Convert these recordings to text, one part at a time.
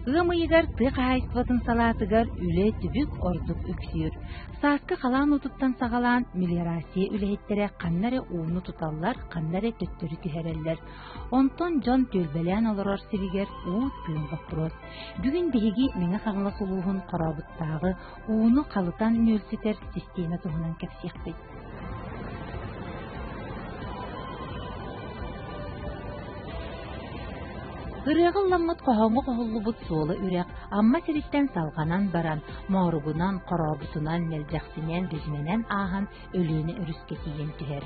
Ымыйгар тык айспатын салатыгар үле түбүк ордук үксүр. Сааска халаан утуттан сагалаан мелиорация үлэхеттере каннары ууну туталлар, каннары төттөрү түһэрэллер. Онтон жон төлбелен олорор сиригер уу тыын вопрос. Бүгүн биһиги меңе хаңла сулуухун корабыттагы ууну калытан нөлсүтер система туһунан кепсиэхпит. Гырыгын ламмат кохоңго кохуллубут суолы үрек, амма сириттен салганан баран, моругунан, коробутунан, мелжаксинен, бизменен ахан өлүүнү өрүскө тиен түһэр.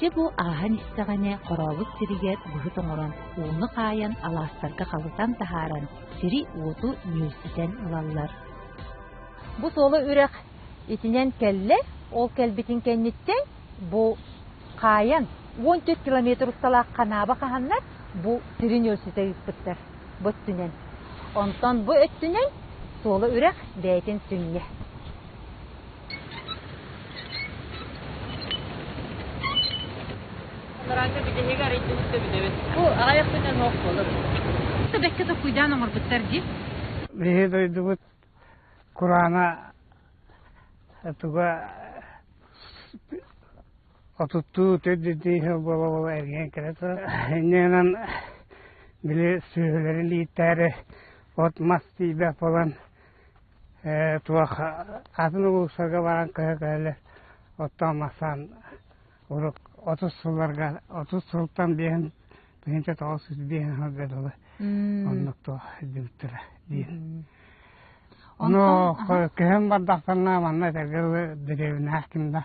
Же бу ахан истагане коробут сиригер быһыт оңорон, ууну каян алаастарга калытан тахаран, сири ууту ньюситен улаллар. Бу суолы үрек итинен келле, ол келбитин кенниттен, бу каян 14 километр усталаак канаба каханнар, bu tirin ölçüde gittikler, bu öttünen. Ondan bu öttünen solu ürek beytin sünye. Onlarca bir de hegar ettiğimizde bir de bu ayaklarından ok olur. İşte belki de kuydan olur bitler değil. Bir de bu Kur'an'a tuğa Otuttu teddiği baba ergen kerata. Nenan bile sürülerin litere otmasti be falan. Tuğa adını bulsaga varan kaya otamasan uruk 30 yıllarga 30 yıldan bihen bihince tağsız bihen habedalı. Onluk tuğa dümtüre diyen. Onu kehem bardaklarına manna tergel derevine hakimda.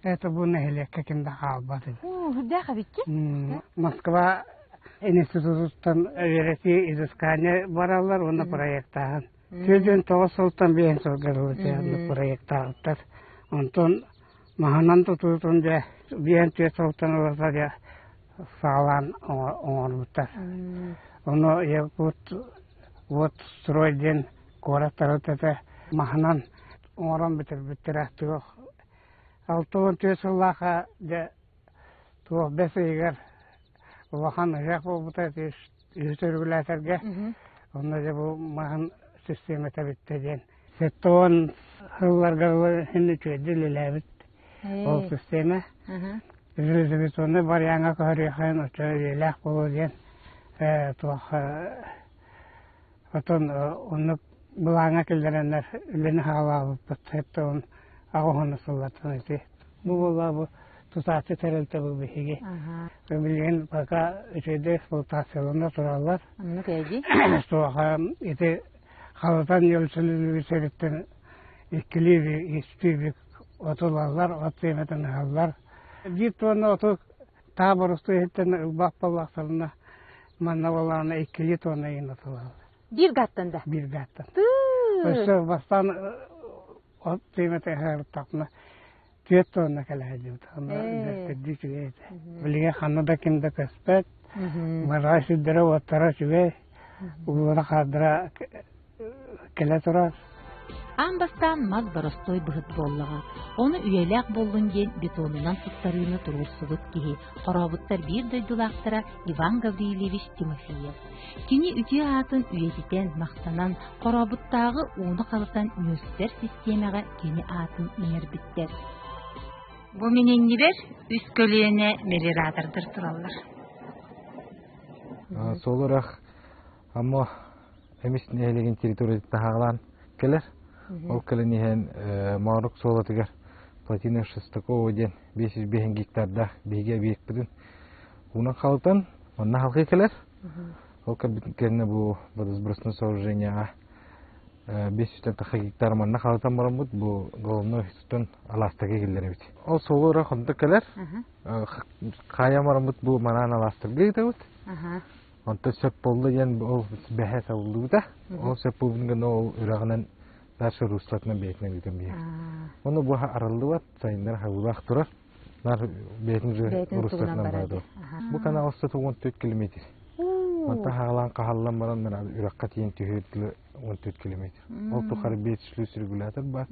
Это bu nehleke kimde halbadı. Hüdde bitti? Moskva instituttan öğreti izskane vararlar onu proyektahan. Tüdün toğusultan bir ensorgarlığı proyektahatlar. Ondan mahanan tututunca bir ensorgarlığı olsa ya sağlan oğurlutar. Onu yapıp вот строiden koratlarıda mahanan oğuran bitir ahtığı. Altın tüyesulaha de tuğ beseyger vahan yakbo buta yüzörgülerge onda da bu mahan sistemi tabitteden seton hıllarga hindi tüydülülebit o sistemi yüzürüzü onu var yana kahrihan o tüylülek bolurgen tuğ atın onu bulana kildirenler üleni hava seton ağını sulatınızı. Bu bu tutatı terelti bu bihigi. Bilgin baka şeyde sultasyonunda turarlar. Ne peki? Soğan iti halıtan yolculuğu seritten ikili bir isti bir otularlar, ot kıymetin hallar. Bir tonu otu tabarustu etten bakpalaklarına manavalarına ikili tonu yinatularlar. Bir gattanda? Bir gattan. Öyle bastan ot kıymeti her takna. Tiyatona kalahajut. Ama dedi ki, bilge hanada kimde kaspet, maraşı dere vatara çüve, uğra kadra keletorar. Ambastan maz barastoy bıhıt bollağa. Onu üyelek bollun gen betonundan tuttarığını turursuzluk gihi. Korabutlar bir döydülaktıra Ivan Gavrilevich Timofeyev. Kini ütüye atın üyediten maqtanan korabuttağı onu kalıtan nöster sistemaga kini atın iner bitter. Bu menengiler üst kölüğüne meliratordır turallar. Solurak ama emis nehelegin territoriyada tağılan keler. O kelenihen mağruk solatıgar platina Шестакова den 500 hektarda bege büyükbüdün. Buna kalıtan onunla halkı keler. O kelene bu сбросное сооружение 500 hektar manna kalıtan baramut bu головной institutun alastaki gelleri bit. O solurak onda keler. Kaya maramut bu manan alastaki gidewut. Onta söp oldu yen o behes oldu da. O söp bulungan o ürağının Darşı Ruslatına beytine giden bir yer. Onu bu araldı var, sayınlar havulak durar. Nar beytin Ruslatına vardı. Bu kana ostatu 14 kilometre. Onta hağlan kahallan baran mena ürakka tiyen tühürdülü 14 kilometre. O tukarı beyt sürgülatır var.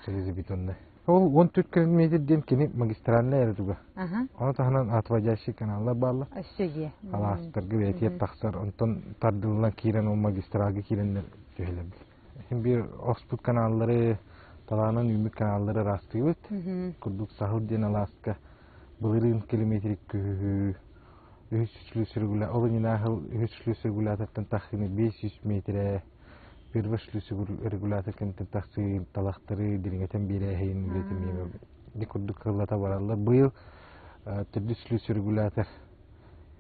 Söylezi bitonda. Ол 14 километрден кини магистральный эрдуга. Оны таханан атважащий каналла балла. Өссөге. Аластыргы ветер тахсар, онтон тардылына кирен ол магистралга киреннер жөйлөбүл. Бир Окспут каналлары, таланын үмүк каналлары растыбыт. Курдук сахылден аласка былырын километрик күйі. Үһүчлү сүргүлө, олунина хыл үһүчлү сүргүлататтан тахыны 500 метре. Bir başlısı regülatör kentin taksi talakları diringeten bir ehin üretimi ne kurduk kılata vararlar. Bu yıl tedüslüsü regülatör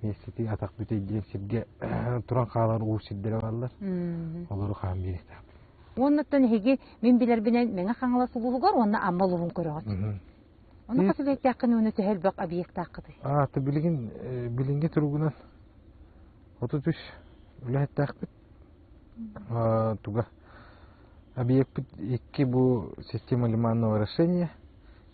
mesleği atak büteyden sirge turan kalan uğur siddere varlar. Olur kan bir etap. Ondan hegi men biler binen menge kanala suluğugar onna ammaluğun koyuyor. Onu kasıp yakın önü tehel bak obiyekt akıdı. Ta bilinge turgunan 33 ülhet takbit. Туга объект iki bu система лиманного орошения,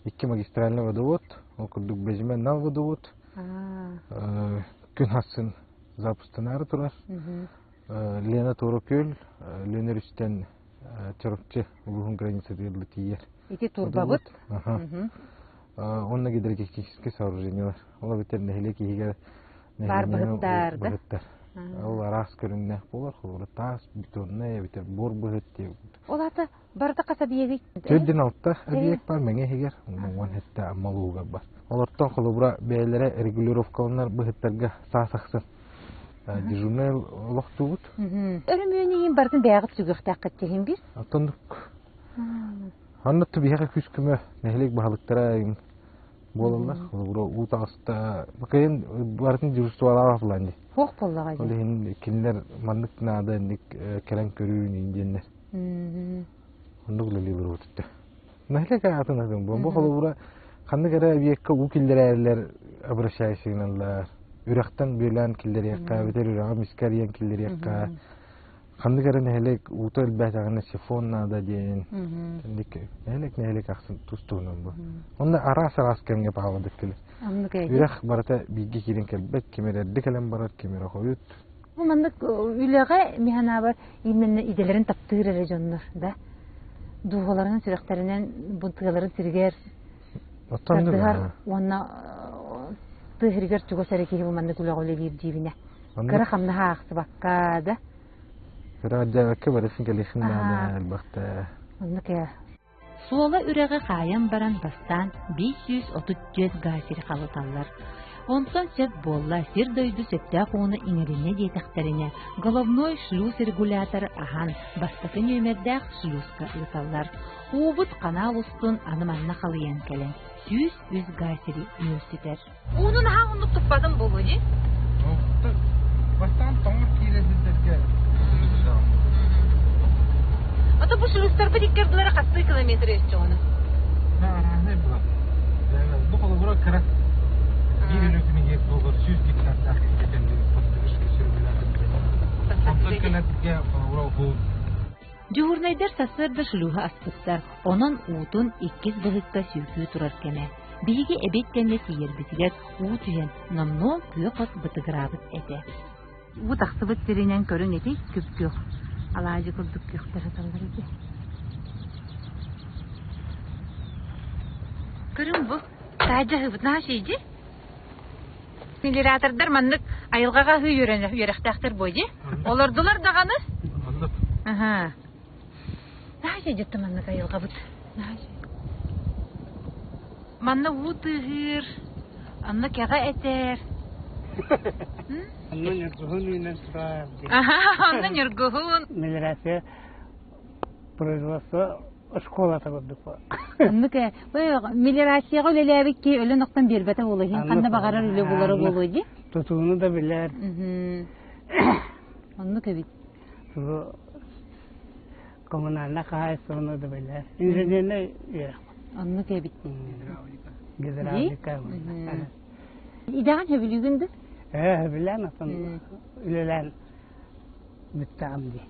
iki магистральный водовод, окудук безменнал водовод. Күн хасын запустанары турар. Лена Торопёл, Лена Рүстен Чорокче, улуғын граница дырлы тиер. Эти турбавыт? Онна гидротехнические сооружениялар. Ола бетер нехиле кихигер бар быгыттар, да? Ол арас көрүнне болар, холора тас, бетонне, бетер бор быгыт деп. Ол аты барда каса биеги. Төдден алтта объект бар, меңе хигер, онун хетте амалууга бар. Олардан холобра бээлере регулировкалар быгыттарга саасаксын. Дежурный лохтубут. Өрүмөнүн бардын бягыт сүгүктак кеттеген бир. Атондук. Аннатты бияга күскүмө нехилек баалыктара болалар. Холобра утаста бакайын бардын дежурствалар фланди. Хок боллага. Олин кинлер мандык нада ник керен көрүүн инденер. Ондук лелибер өтүттү. Нахилек атынадым. Бу холобра кандай кара биекке укилдерерлер обращающийлар. Үрәктән белән килдер якка, битер үрәгә мискәриен килдер якка. Кандай кара нахилек утыл бәтәгәне сифонна да дигән. Нахилек аксын тустуның бу. Онда арас кемгә багылдык килер. Үрәк барата биге кирен келбек, кемере дикелен барат, кемере коют. Бу мандык үйләгә механа бар, именно иделәрен таптыр районнар, да. Дугаларның сүрәктереннән бунтыгаларын сиргәр. Оттандыр. Онна тыгыргар тугасарыки бу мандык үләгәле дип дибине. Кара хамна хаксы бакка, да. Раҗа кеберсен келешин да албакта. Онныкә Суола үрәгә каян баран бастан 530 гасир калыталар. Онтон сеп болла сир дойду септә куны иңеренә диетәхтәренә головной шлюз регулятор ахан бастакы нөмердә шлюзка ыталлар. Убут канал устун аныманна калыян келен. 100 гасири нөстетер. Унун хагынды туппадым болу ди? Бастан тоңыр кирезидерге. Ата бу шлюздар бириккердиләр катты километр өстөгөнө. Не була. Бу холобра кара. Бирелүкүнү еп болгор 100 гектарда кетендиги поддержка сүргүләтеп. Подкалатке холобра бу. Жуурнайдар сасырды шлюга астыктар. Онон уутун 2 быгыкка сүйкүү турар кеме. Биги эбеттенде тиербитигер уутуен намно күйөкөт бытыгырабыт эте. Бу таксыбыт теринен көрүн эти күпкү. Алажы курдук күйөктөр аталар эти. Көрүн бу таажагыбыт нашыйжы. Миллиратордар мандык айылгага үйрөктактар бойжы. Олордулар даганы? Ага. Нахи жетті манна кайылға бұд. Манна ұтығыр, анна кәға әтер. Анна нергухун үйнен тұрар. Анна нергухун. Мелирация производство школа тағырдық ба. Анна кә, мелирацияға өлелі әбікке өлі ноқтан бербәті олығын. Қанда бағарар өлі болары болуды? Тұтуыны да білер. Анна кәбет. Коммунальна хозяйствоны да беләр. Инженерный яр. Анны кебит. Гидравлика. Идаган хәбилүгендә? Белән атын. Үләлән биттәмди.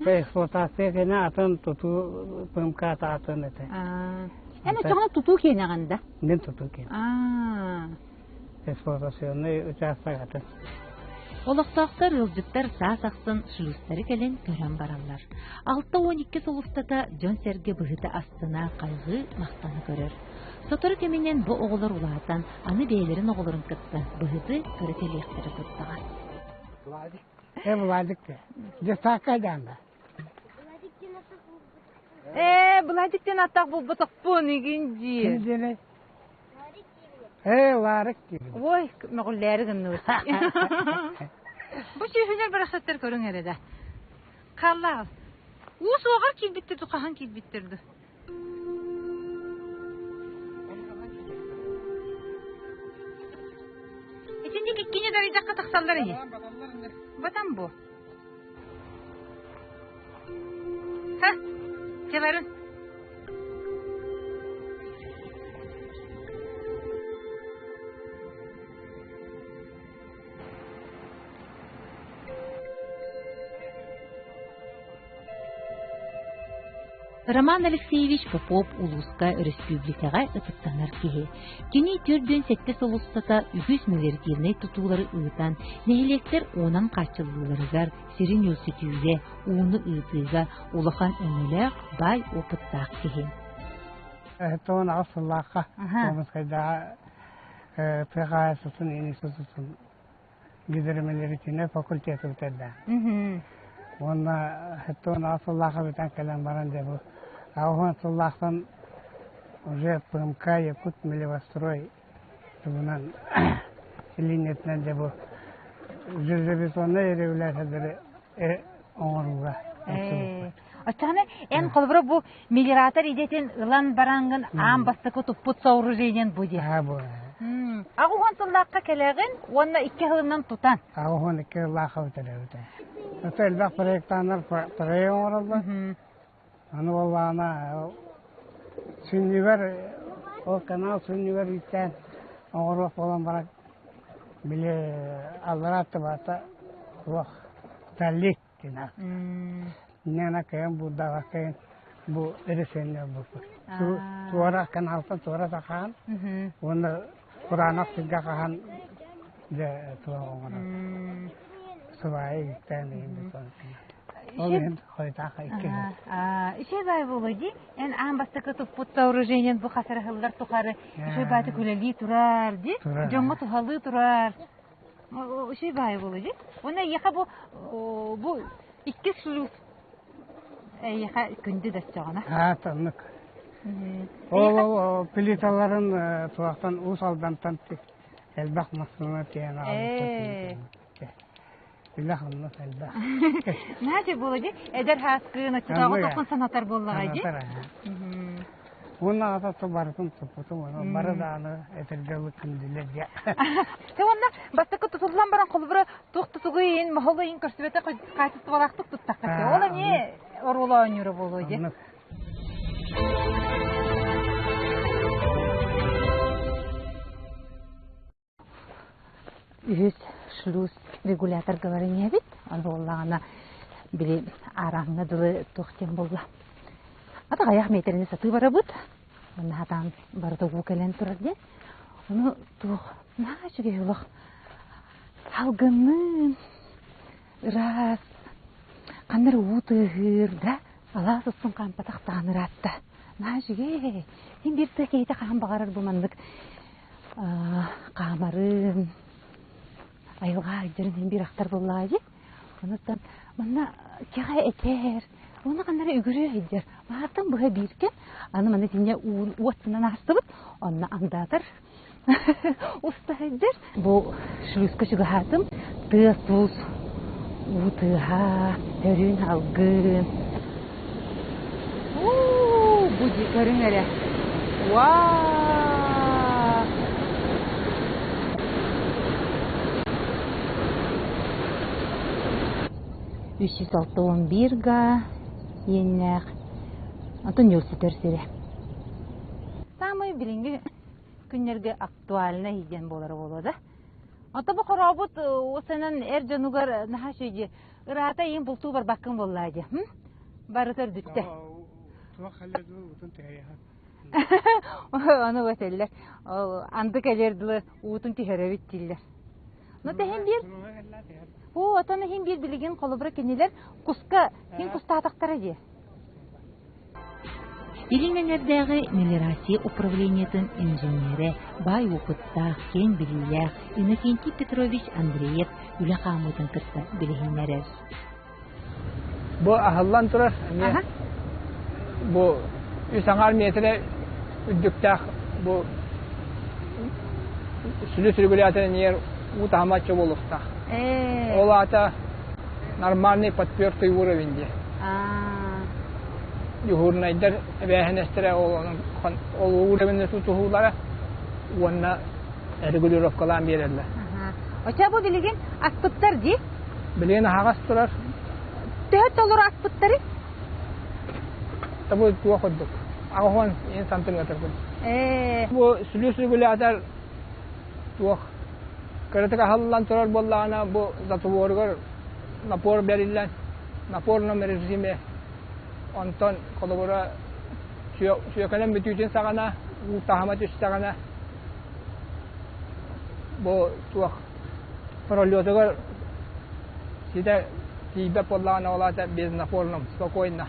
Эксплуатация генә атын туту пымка атын әтә. Әнә чаңа туту кенәгәндә. Мен туту кен. Эксплуатационный участок атын. Олықтақтар ылжыттар саасақсын шылыстары кәлен көрен баралар. 6-12 солыстата Джон Серге бұғыты астына қайғы мақтаны көрір. Соторы кеменен бұ оғылар ұлағатан аны бейлерін оғыларын кытты бұғыты көрітелектері тұттаған. Владик те. Дестақ қайданда? Владиктен аттақ бұл бұтық бұн егенде. Кімдені? Ларық gibi. Ой, мәғілләрі күнні өтті. Бұл шешілер бір ақсаттар көрің әреді. Қаллағыл. Оғыз оғар келбеттерді, қаған келбеттерді. Ечінде кеккене дары жаққа тақсалдар ие. Батам бұл. Ха, жабарын. Роман Алексеевич Попов Улуска республикаға ытыктанар кеге. Кені түрден сәтті солыстата үгіз мөлердеріне тұтулары ұйтан, нәйлектер онан қачылыларызар, сирин өлсетуге, уыны ұйтыға, улахан өңілі бай опыттақ кеге. Тоғын асыллаққа, omuz қайда PKS'ın институтun gidermeleri için fakültesi bitirdi. Onunla hatta onu asıllığa biten kalem baran diye bu. Ağın asıllıktan уже ПМК Якут Мелевострой bundan liniyetinden de bu железобетонна еревлерді оңырға. Açana en kolbura bu meliorator ideten ılan barangın am bastıkı tuput soğurucuyla bu diye. Ha bu. Ağuhan tullaqqa kelegin, onda 2 yılından tutan. Ağuhan 2 yıllığa bitirildi. Ötelbek proyektanlar proyek oğruldu. Onu vallahi Sünniver, o kanal Sünniver itten oğurluk olan barak bile aldırattı bata vah terlik dina. Nena kayan bu dağa kayan bu erisenler bu. Suara kanaltan suara takan. Onu Kur'an'a sigga kahan de tuğa ona. Subaya itten diyeyim de Onun koytağı iki. İşe bay bulucu, en ambastıkı tuput soğurucuyla bu kasar hıllar tukarı. İşe baytı küleli turar di, jonga tuhalı turar. İşe bay bulucu. Ona yaka bu iki sulu yaka gündü de çoğuna. Ha tanık. O plitaların tuğaktan usaldan tanıtık. Elbak masılına diyen almıştı. Bilahımla elbak. Nece bulucu? Eder haskını çıtağı tokun sanatar bollağacı. Onun atası barıtın tuputum onu. Barı dağını etirgalı kındiler ya. Te onda bastıkı tutulan baran kolubura tuğ tutuğu yiyin, maholu yiyin körsübete kaçıstı balaktık tuttak. Ola ne orula önürü bulucu? Ühüz шлюз регулятор говорения бит, Allah'ına biri arağına dılı tuğten bolla. Ata ayak metreni satı bara bud, onu hatam barda gukelen turar diye. Onu tuğ naşıge yoluk halgının ras kanır uğutığır da alasısın kampatak tanır attı. Naşıge, hem bir tıkeyte kan bağırır bu mandık kamarın ayılға айдырын bir ақтар боллағай. Оныстан, мана кеға әтер, оны қандары үгірі әйдер. Мағартын бұға біркен, аны мана тіне уатсынан астыбыт, онына андатыр. Уста әйдер. Бұл шлюзка шығы хатым, тұз, ұтыға, түрін алғын. Бұды көрін әрі. Вау! 311-га еннәк. Антон Йоситер сире. Самый билинги күннәргә актуальна идән булары булды. Ата бу карабут осенен эрҗанугар нахашыҗы. Ирата ин булту бар бакын буллады. Барытыр дүтте. Туа халлады утын тәгәя. Аны өтәлләр. Анды кәлердиле утын тихәрәбит дилләр. Ну тәһин бир. О, атаны һин бир билеген колыбры кенелер. Куска, һин куста атактары ди. Илиңнәрдәге мелиорация управлениятын инженеры бай опытта кен билия Иннокентий Петрович Андреев үләкамытын кытта билегеннәре. Бу ахаллан турар. Бу 3 метре үддүктәх бу сүлүс регуляторы нер утамачы болукта. Ол ата нормальный под 4 уровенде. Юхурнайдар бәһенестре ол уровенде тутулары онна регулировкалар берелер. Ача бу билеген аспыттар ди? Билеген хагас турар. Төһәт олар аспыттары? Табу туахыдык. Агын инсан тыңлатыр. Бу сүлүс регулятор туах. Каратка халлан турар боллагана бу затуворгор напор берилен. Напорны режиме Антон колобора сүйөкөнөн бүтүүчүн сагана, утахамат үс сагана. Бу туах пролётогор сиде тибе поллана олата без напорным, спокойно.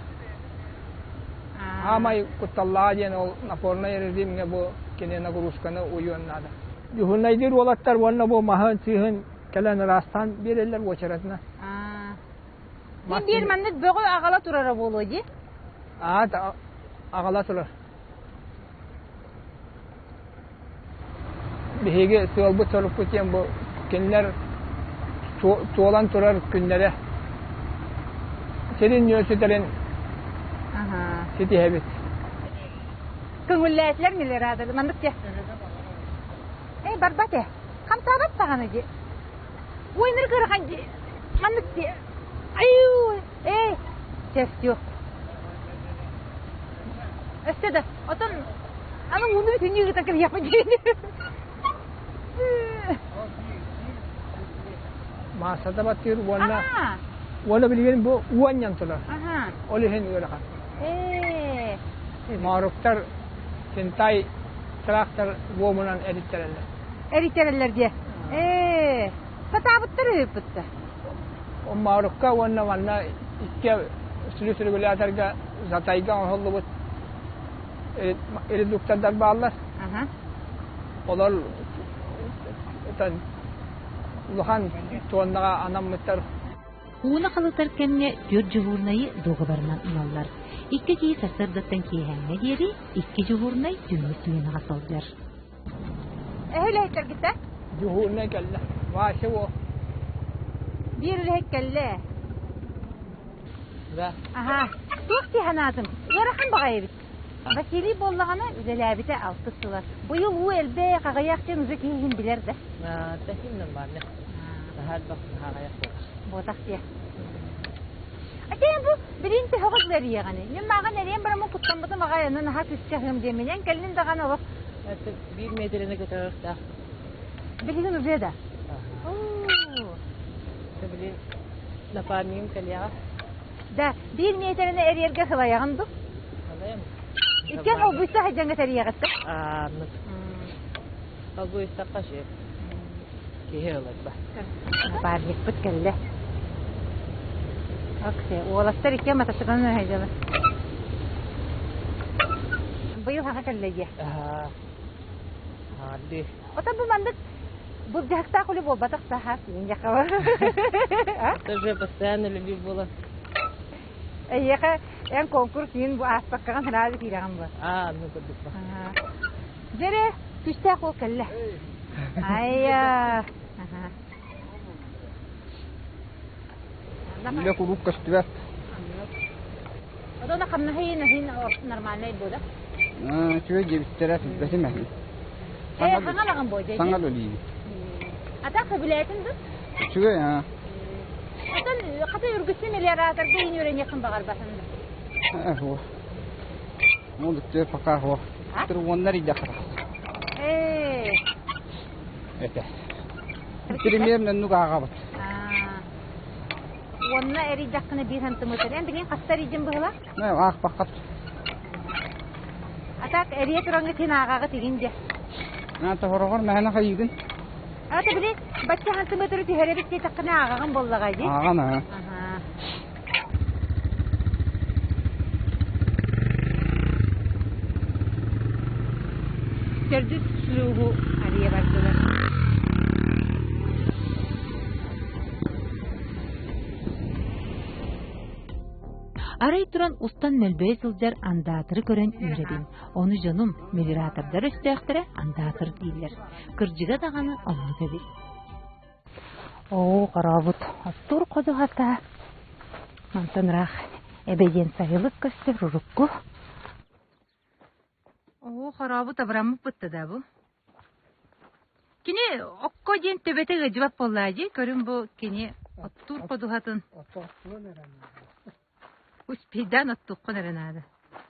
Амай кутталладен ол напорный режимге бу кене нагрузканы уюн надо. Юхунайдыр олаттар вонна бу махан сыйын келен растан берелер очаратына. Мен бермәнне бөгө агала турара болу ди. Агала турар. Беге сылбы торуп кетен бу кенлер туолан турар күннәре. Серин нөсөтелен. Сети хәбит. Күңелләтләр миллирадыр мандыкча. Барбате. Камтабат саганы ди. Ойныр кырган ди. Мандыкча. Аю, честью. Эстеда, отон, аның уны бүтүнүгө такыр япыжы. Масада батыр вонна. Вонна билген бу уаньян тулар. Оле хен өрган. Маруктар сентай трактор вомунан эритерелер. Эритерелер ди. Сатабыттыр өпүттү. O marukka wanna ikke sülüs regulatorga zatayga hollu reduktorlar bağlar. Olar tan luhan tonnaga anamıtlar. Уны кылытыр кемне төр жуурнайы договорнан уналлар. Икки ки сасырдаттан кийһәңне дери, икки жуурнай түнү суйнага салдыр. Эһеле хәтергитә? Жуурнай келле. Ваше о. Bir hekelle. Ve. Tuhti hanatım. Yarahın bagayı bit. Vasili bollağına üzelabite altırsılar. Bu yıl o elbe kagayakçın uzak yiyin biler de. Tehimden var ne? Her bakın kagayak olur. Bu taksiye. Atayım bu birinci hıgız veriyor yani. Ben mağan nereye bir ama kutlanmadım bagayının hafif üstçahım deminen kelinin de gana olur. 1 metrene götürür de. Bilgin uzaya da. Tabii naparniyim kalya. Da 1 metrene er yerge hılayağındı. Halayım. İkken o buysa hacanga teriyağısı. Anladım. O buysa kaşık. Kihiyorlar bak. Naparniyik bit kelle. Akse, oğlastar ikken matasıkanın hacala. Bu yıl haka kelleye. Hadi. O tabi mandık bu cahta kulüp ol batak sahaf yakawa. Tabii постоянно любил было. Yaka en konkurs yin bu aspakkan razı kirağım bu. Ну куда. Jere küste kol kelle. Ayya. Bile kuruk kaçtılar. O da kamna hin normalne bu da. Şöyle cebistere besim Hangi boyda? Sangal öyleydi. Ata kabiletin de? Şöyle ya. Ata kata yürgüsü milyaratar beyin öğren yakın bağır basında. O. O da fakar o. Tır onlar iyi dakar. Evet. Primiyem nu gagabat. Onlar eri dakını bir hantı mıtırın. Bilin kastar icim bıhla? Ne ah bakat. Ata eriye turangi tin ağağı tigince. Nata horogor mahana kayıdın. Ата биле, бачча хантымы туру тиһеребит те таккына агаган боллагай ди. Ағана. Сердис слугу ария бардылар. Арай туран устан мөлбөй сылжар андаатыры көрөн үйребин. Оны жонум мелиратордар өстөктөрө андаатыр дейлер. Кыржыга даганы онны көбү. О, карабут. Астур кодугата. Мантанрах эбеден сайылык көстө рурукку. О, карабут абрамып бытты да бу. Кини окко ден төбөтөгө жыбап боллажы, көрүн бу кини астур кодугатын. Успейдан оттуққа нәренады.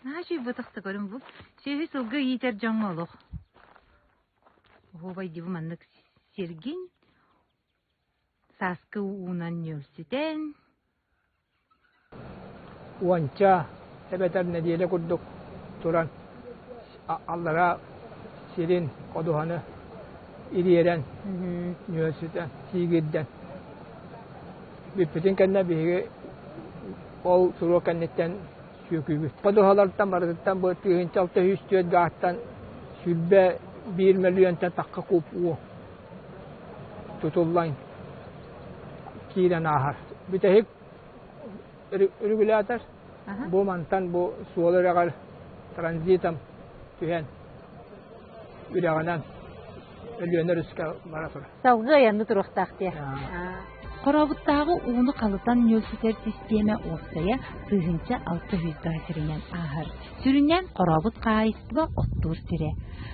Наши бұтақты көрім бұл. Сөйі сылғы етер жаңы олық. Оғай дебі маннық серген. Сасқы уынан нөлсітен. Уанча әбәтер нәдиелі күрдік тұран. Аллара серен қодуғаны ириерен нөлсітен, сигерден. Бүппетін кәнна бейге ол суруа кәннеттен сүйекүйбі. Қодуғалардан барыдықтан бұл түйінші үстүйет ғаттан сүлбе 1 миллионтан таққа қуып ұғы. Тұтыллайын. Кейден ағар. Бүтәхік үргілатар. Бұл мантан бұл суолыр ағар транзитам түйен. Үрағанан өліөнер үске бара тұр. Салғы аянды тұрықтақты. Qorabıttağı uğunu kalıtan nölsüter sisteme olsaya sığınca 600 gafirinden ahır. Sürünen qorabıt qayıstıva ottur süre.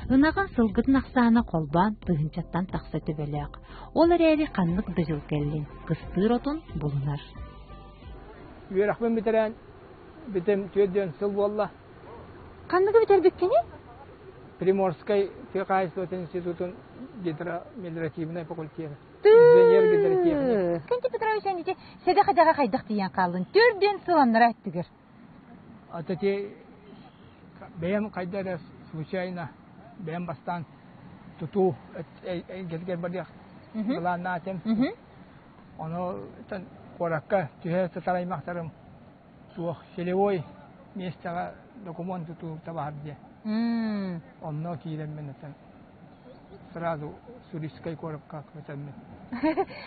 Inağın sılgıdın aksağına kolban sığınçattan taqsa töbelek. Olar əli qanlıq dıjıl kellin. Qıstır otun bulunar. Yürəkmin bitiren bitim tüyedden sıl bolla. Qanlığı biter bükkeni? Приморской философский институтun гидромелиоративной факультеті. Кенти Петрович әнеде седе қадаға қайдық дейін қалын. Түрден сыланнар әттігір. Атати бәйім қайдары случайно бәйім бастан тұту әйгелгер бардық. Бұланна атем. Оны қораққа түйе тұтараймақтарым. Туық селевой местаға документ тұту табағыр де. Онно кийлен мен eten. Сразу Сурийской коробка көтәммен.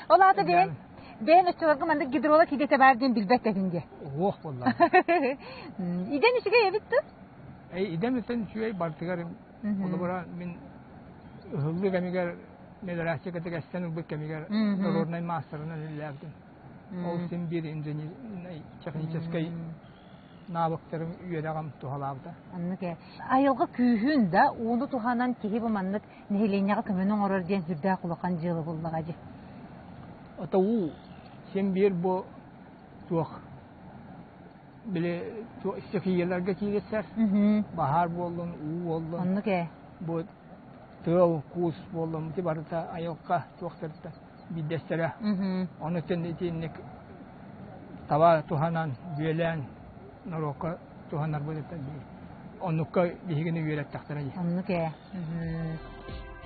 Олаты бен өчөлгө манда гидролог кидете бардым билбет дегенде. Ох болла. Иден ишиге эбитти? Иден итен чуй бартыгарым. Олора мен хыллы гамигер медрасчы кетегестен бу кемигер дорорнай мастерына ләбдим. Ол сен бир инженер технический навыктарым үйедагам тухалабыта. Анныке айылга күйүн да уну туханан киһи бу маннык нехеленяга көмөнүн орор ден сүрдө кулакан жылы буллагажы. Ата у сен бир бу тух биле стихияларга килесер. Bahar болдун, у болдун. Анныке Бу тыл кус болдум ди барыта айылга тухтырды. Бидестере. Аны тендетинник таба туханан белен Нарока туханар будет таби. Оннукка бигене үйрәт тахтарай. Анныке.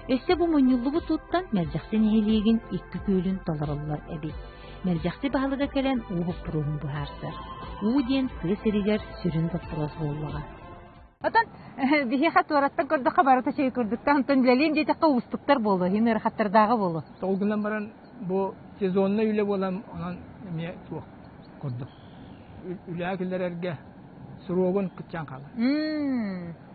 Эссе бу мөнюллу туттан мәрҗәхсен хилеген 2 күлүн толырылар эби. Мәрҗәхсе баһалыга келен убук пурун бухарсыр. У ден сыригер сүрүн топрос боллага. Атан бихи хатураттан көрдө хабарата чей көрдүктан тон билелим дейте кыстыктар болду. Химер хаттардагы болду. Толгунан баран бу сезонна үйле болам, анан эме тук көрдүк. Үләгеләргә суругын кытчан кала.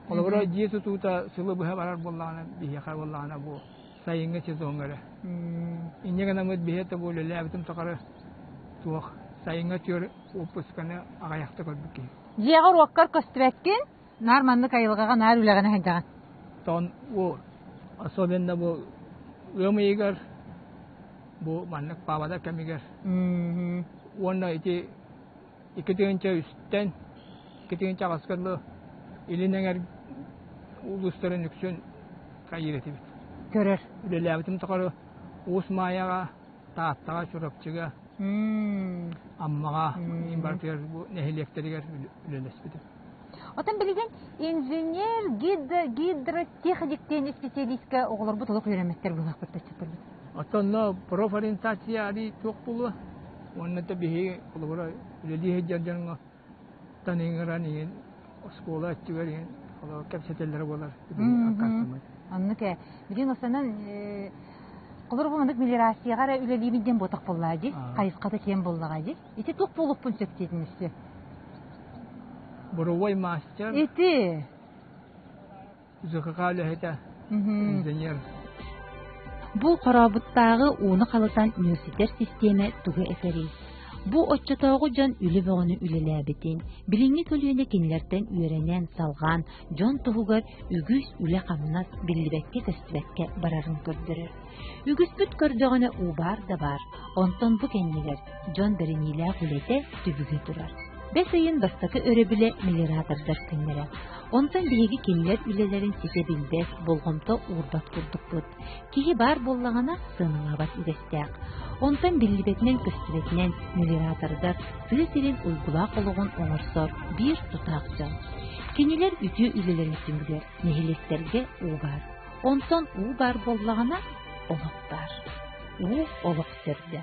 Олора диесу тута сылы бу хабар болланы, бихи хабар болланы бу сайынга сезонгара. Иннегә мөт бихете бу ләбитим токары тук сайынга төр опусканы агаякта көрдүк. Җегор ваккар көстүбәккин, нарманны кайылгага нар үләгәне хәҗәгән. Тон бу особенно бу өмегер бу маннык павада кемигер. Онда ити İkidince üstten, ikidince askerli ilinler ulusların yüksün gayreti bit. Görür. Ülelevdim takarı Osmanlı'ya, Tahtağa, Çorapçı'ya, Ammağa, İmbartıyor bu nehirlekteriler ülelesbidim. Otan bilgen injener, gidrotexnikten spesialistka oğlar bu toluk öğrenmekler bulak bir taşıtır. Atonna профориентация али çok bulu. Onun da bir kolabora öyle heccanın tanıngırani skola açıverin. Hala kapsateller olar. Anlıke. Bilin osanan Колорбомдык мелиорацияга үлелибиден ботак боллаҗи, кайыската кем боллагаҗи. Ите тук булып пун сөктединсе. Боровой мастер. Ите. Зөккәле хәтә. Инженер. Бу карабыттагы уны калытан университет системе тугы эфери. Бу отчотогу жан үле богыны үлеләбетин, билинги көлүнө кинлерден үйренен салган жон тугугар үгүс үле камнас биллибекке көстүбекке барарын көрдүрөр. Үгүспүт көрдөгөнө убар да бар. Онтон бу кеннигер жон бериниле гулете түбүгү турар. Бес айын бастакы өрөбүле мелиоратордар кеннере. Онтон биги кинлер үлелерин сите билбес болгомто урбат курдукпут. Кихи бар боллагана сыныңабат идестек. Онтон биллибетинен көстүбетинен мелиоратордар тыытырын уйгула кологон оңорсор бир тутакчан. Кинилер үтү үлелерин сүнгүлөр, нехилестерге убар. Онтон убар боллагана олоктар. У олок сөрдө.